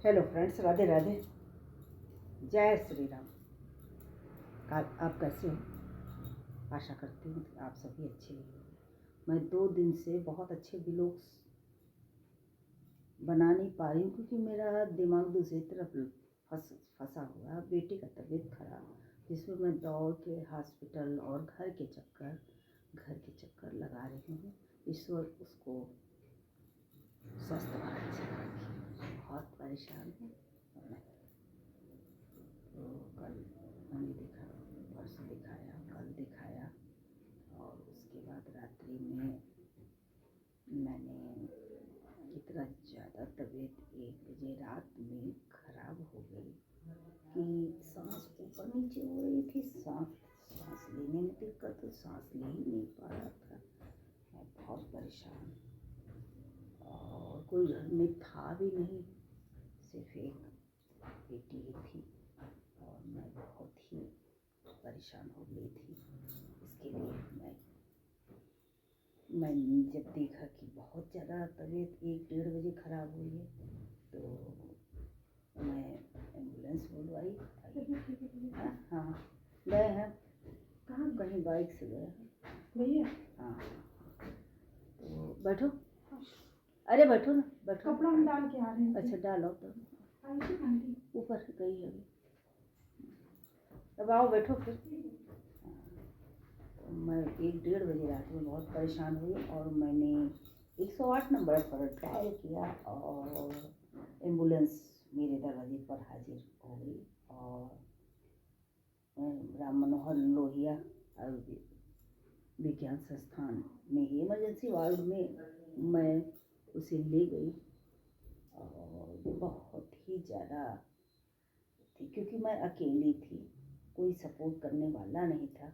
Hello friends, Radhe Radhe, जय श्री राम। आप कैसे हो? आशा करती हूँ कि आप सभी अच्छे होंगे। मैं 2 दिन से बहुत अच्छे व्लॉग्स बना नहीं पा रही हूँ क्योंकि मेरा दिमाग दूसरी तरफ फंसा हुआ है। बेटे का तबीयत खराब, जिसमें मैं दौड़ के हॉस्पिटल और घर के चक्कर लगा रही हूँ। ईश्वर उसको स्वस्थ भारत से रखे। बहुत परेशान हूँ। तो कल मैंने देखा, परसों दिखाया, कल दिखाया, और उसके बाद रात्रि में मैंने इतना ज़्यादा तबीयत 1 बजे रात में ख़राब हो गई कि सांस ऊपर नीचे हो रही थी। सांस लेने में दिक्कत, तो सांस ले ही नहीं पा रहा था। मैं बहुत परेशान, और कोई घर में था भी नहीं, सिर्फ एक बेटी ही थी, और मैं बहुत ही परेशान हो गई थी। इसके लिए मैं जब देखा कि बहुत ज़्यादा तबीयत 1-1:30 बजे ख़राब हुई है, तो मैं एम्बुलेंस बुलवाई। हाँ, गए हैं। कहाँ? कहीं बाइक से गए हैं भैया। हाँ, तो बैठो। अरे बैठो ना, बैठो। कपड़ा हम डाल के आ रहे हैं। अच्छा, डालो तो। ऊपर गई है, अब आओ बैठो फिर। तो मैं 1-1:30 बजे रात में बहुत परेशान हुई, और मैंने 108 नंबर पर ट्रायल किया, और एम्बुलेंस मेरे दरवाजे पर हाजिर हो गई। और राम मनोहर लोहिया विज्ञान संस्थान में ही इमरजेंसी वार्ड में मैं उसे ले गई, और बहुत ही ज़्यादा थी क्योंकि मैं अकेली थी, कोई सपोर्ट करने वाला नहीं था।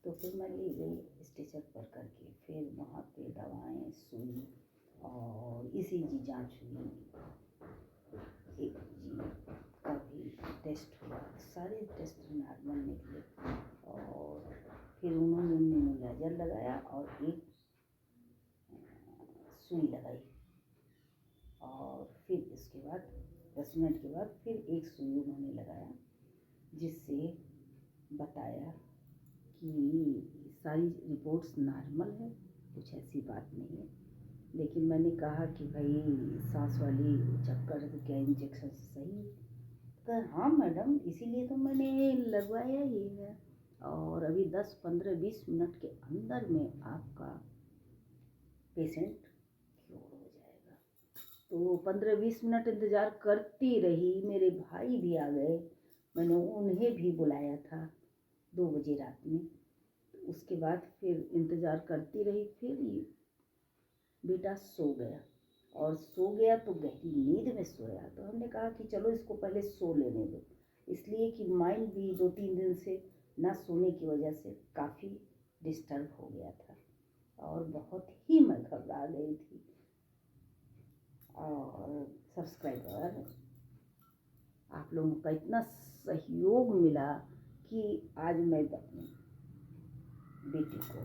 तो फिर मैं ले गई स्टेशन पर करके। फिर वहाँ पे दवाएं, सुई और ECG जांच हुई, EKG का भी टेस्ट हुआ। सारे टेस्ट नॉर्मल निकले, और फिर उन्होंने नेबुलाइजर लगाया और एक सुई लगाई, और फिर इसके बाद 10 मिनट के बाद फिर एक सुई उन्होंने लगाया, जिससे बताया कि सारी रिपोर्ट्स नॉर्मल है, कुछ ऐसी बात नहीं है। लेकिन मैंने कहा कि भाई सांस वाली चक्कर है तो क्या इंजेक्शन सही? तो हाँ मैडम, इसीलिए तो मैंने लगवाया ही है, और अभी 10-15-20 मिनट के अंदर में आपका पेशेंट क्योर हो जाएगा। तो 15-20 मिनट इंतज़ार करती रही। मेरे भाई भी आ गए, मैंने उन्हें भी बुलाया था 2 बजे रात में। उसके बाद फिर इंतज़ार करती रही। फिर बेटा सो गया, और सो गया तो गहरी नींद में सोया। तो हमने कहा कि चलो इसको पहले सो लेने दो, इसलिए कि माइंड भी 2-3 दिन से ना सोने की वजह से काफ़ी डिस्टर्ब हो गया था, और बहुत ही मैं घबरा गई थी। और सब्सक्राइबर आप लोगों का इतना सहयोग मिला कि आज मैं अपनी बेटी को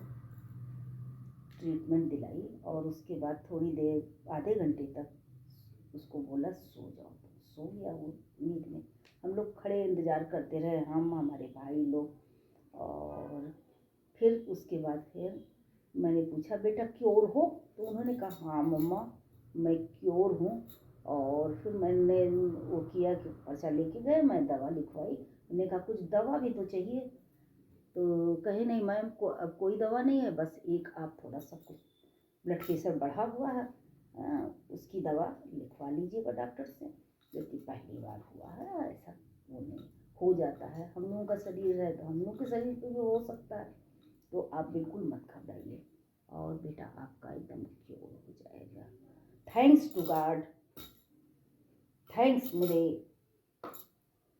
ट्रीटमेंट दिलाई, और उसके बाद थोड़ी देर, आधे घंटे तक उसको बोला सो जाओ, तो सो गया वो नींद में। हम लोग खड़े इंतज़ार करते रहे, हम, हमारे भाई लोग। और फिर उसके बाद फिर मैंने पूछा, बेटा क्योर हो? तो उन्होंने कहा हाँ मम्मा, मैं क्योर हूँ। और फिर मैंने वो किया कि पर्चा लेके गए, मैं दवा लिखवाई। उन्होंने कहा कुछ दवा भी तो चाहिए? तो कहे नहीं मैम, अब कोई दवा नहीं है, बस एक आप थोड़ा सा कुछ ब्लड प्रेशर बढ़ा हुआ है, उसकी दवा लिखवा लीजिएगा डॉक्टर से, क्योंकि पहली बार हुआ है, ऐसा वो नहीं हो जाता है। हम लोगों का शरीर है तो हम लोग के शरीर पे भी हो सकता है, तो आप बिल्कुल मत घबराइए, और बेटा आपका एकदम क्योर हो जाएगा। थैंक्स टू गॉड, थैंक्स मेरे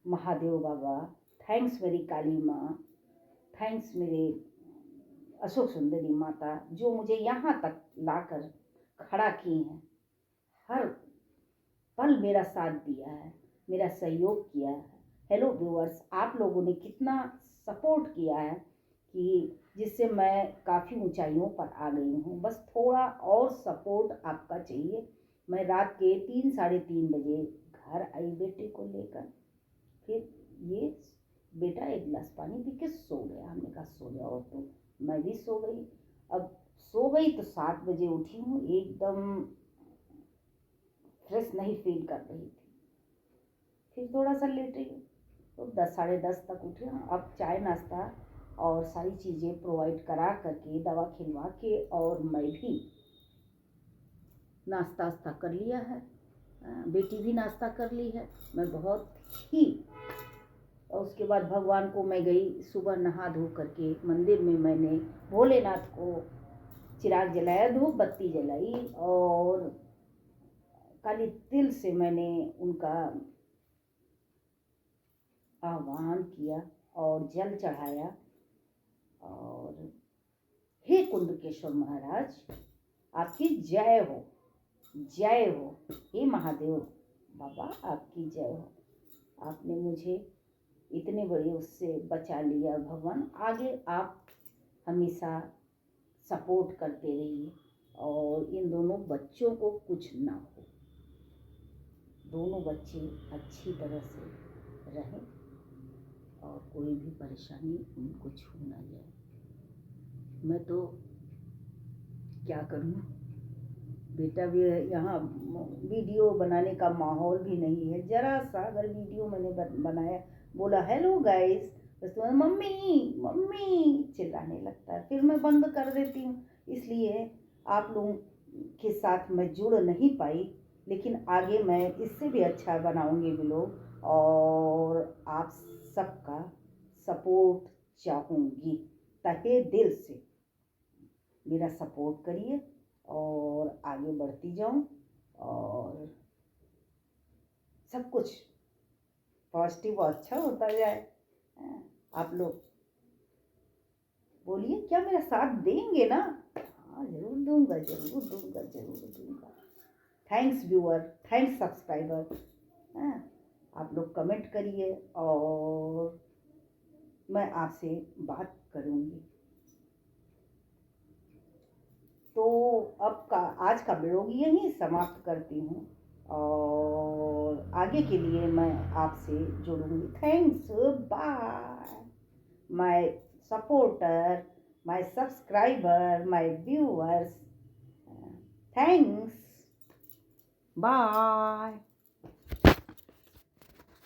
महादेव बाबा, थैंक्स मेरी काली माँ, थैंक्स मेरे अशोक सुंदरी माता, जो मुझे यहाँ तक लाकर खड़ा की हैं। हर पल मेरा साथ दिया है, मेरा सहयोग किया है। हेलो व्यूअर्स, आप लोगों ने कितना सपोर्ट किया है कि जिससे मैं काफ़ी ऊंचाइयों पर आ गई हूँ। बस थोड़ा और सपोर्ट आपका चाहिए, मैं रात के 3 साढ़े 3 बजे घर आई बेटे को लेकर। फिर ये बेटा एक गिलास पानी पी के सो गया। हमने कहा सो जाओ, तो मैं भी सो गई। अब सो गई तो 7 बजे उठी हूँ, एकदम फ्रेश नहीं फील कर रही थी। फिर थोड़ा सा लेट रही, तो 10 साढ़े 10 तक उठे। अब चाय नाश्ता और सारी चीज़ें प्रोवाइड करा करके, दवा खिलवा के, और मैं भी नाश्ता वास्ता कर लिया है, बेटी भी नाश्ता कर ली है। मैं बहुत ही, और उसके बाद भगवान को मैं गई सुबह नहा धो करके मंदिर में। मैंने भोलेनाथ को चिराग जलाया, धूप बत्ती जलाई, और काली तिल से मैंने उनका आह्वान किया और जल चढ़ाया। और हे कुंडकेश्वर महाराज, आपकी जय हो, जय हो। हे महादेव बाबा, आपकी जय हो। आपने मुझे इतने बड़े उससे बचा लिया। भगवान आगे आप हमेशा सपोर्ट करते रहिए, और इन दोनों बच्चों को कुछ ना हो, दोनों बच्चे अच्छी तरह से रहें, और कोई भी परेशानी उनको छू ना जाए। मैं तो क्या करूँ, बेटा भी यहाँ, वीडियो बनाने का माहौल भी नहीं है। जरा सा अगर वीडियो मैंने बनाया, बोला हेलो गाइस, बस मम्मी मम्मी चिल्लाने लगता है। फिर मैं बंद कर देती हूँ। इसलिए आप लोगों के साथ मैं जुड़ नहीं पाई, लेकिन आगे मैं इससे भी अच्छा बनाऊंगी व्लॉग, और आप सबका सपोर्ट चाहूँगी। तहे दिल से मेरा सपोर्ट करिए और आगे बढ़ती जाऊं, और सब कुछ पॉजिटिव और अच्छा होता जाए। आप लोग बोलिए, क्या मेरा साथ देंगे ना? हाँ, जरूर दूंगा, जरूर दूंगा, जरूर दूंगा। Thanks viewer, thanks subscriber. आप लोग कमेंट करिए और मैं आपसे बात करूँगी। तो आज का ब्लॉग यहीं समाप्त करती हूँ, और आगे के लिए मैं आपसे जुड़ूंगी। Thanks, bye my supporter, my subscriber, my viewers. Thanks, bye.